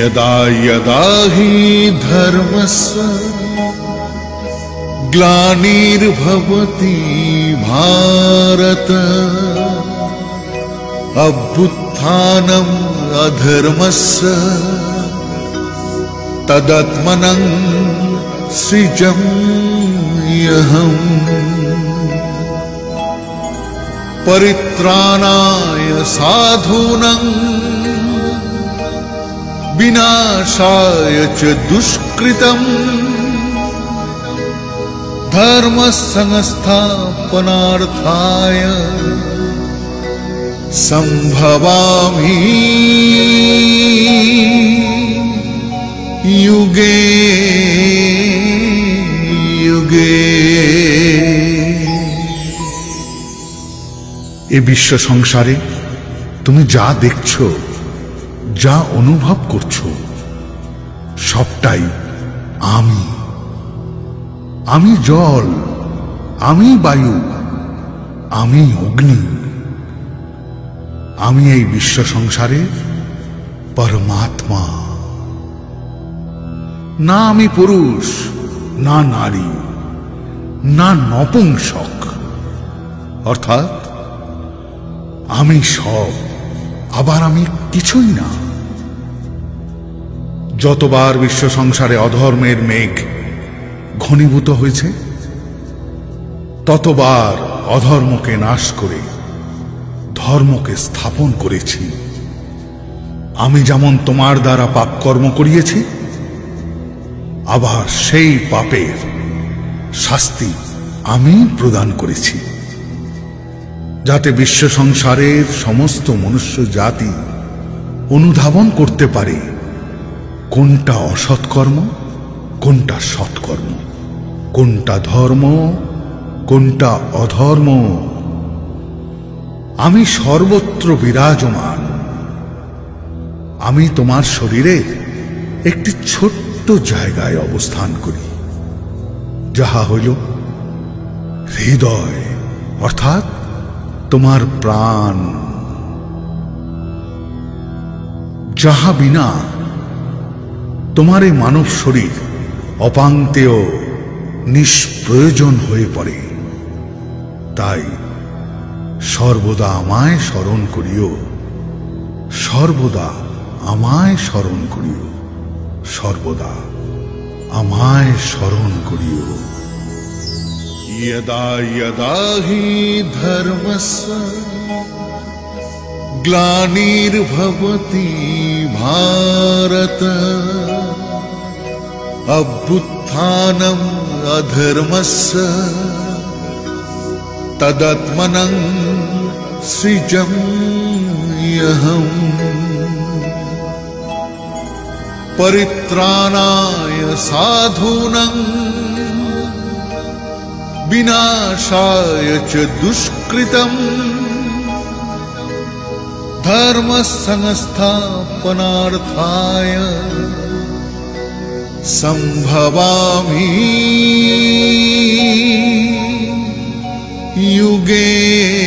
यदा यदा हि धर्मस्य ग्लानिर्भवति भारत अभ्युत्थानम् अधर्मस्य तदात्मनं सृजाम्यहम् परित्राणाय साधूनां विनाशाय च दुष्कृतम् धर्म संस्थापनार्थाय संभवामि युगे युगे। এ বিশ্ব সংসারে তুমি যা দেখছো, যা অনুভব করছো, সবটাই আমি। আমি জল, আমি বায়ু, আমি অগ্নি। আমি এই বিশ্ব সংসারে পরমাত্মা। না আমি পুরুষ, না নারী, না নপুংসক। অর্থাৎ আমি সব, আবার আমি কিছুই না। যতবার বিশ্ব সংসারে অধর্মের মেঘ ঘনীভূত হয়েছে, ততবার অধর্মকে নাশ করে ধর্মকে স্থাপন করেছি। আমি যেমন তোমার দ্বারা পাপকর্ম করিয়েছি, আবার সেই পাপের শাস্তি আমি প্রদান করেছি, যাতে বিশ্ব সংসারের সমস্ত মনুষ্য জাতি অনুধাবন করতে পারে কোনটা অসৎকর্ম, কোনটা সৎকর্ম, কোনটা ধর্ম, কোনটা অধর্ম। আমি সর্বত্র বিরাজমান। আমি তোমার শরীরের একটি ছোট্ট জায়গায় অবস্থান করি, যাহা হইল হৃদয়, অর্থাৎ তোমার প্রাণ, যাহা বিনা তোমার এই মানব শরীর অপান্তেয় নিষ্প্রয়োজন হয়ে পড়ে। তাই সর্বদা আমায় স্মরণ করিও, সর্বদা আমায় স্মরণ করিও, সর্বদা আমায় স্মরণ করিও। यदा यदा हि धर्मस्य ग्लानिर्भवति भारत अभ्युत्थानम् अधर्मस्य तदात्मनं सृजाम्यहम् परित्राणाय साधूनां विनाशाय च दुष्कृतम् धर्म संस्थापनार्थाय संभवामि युगे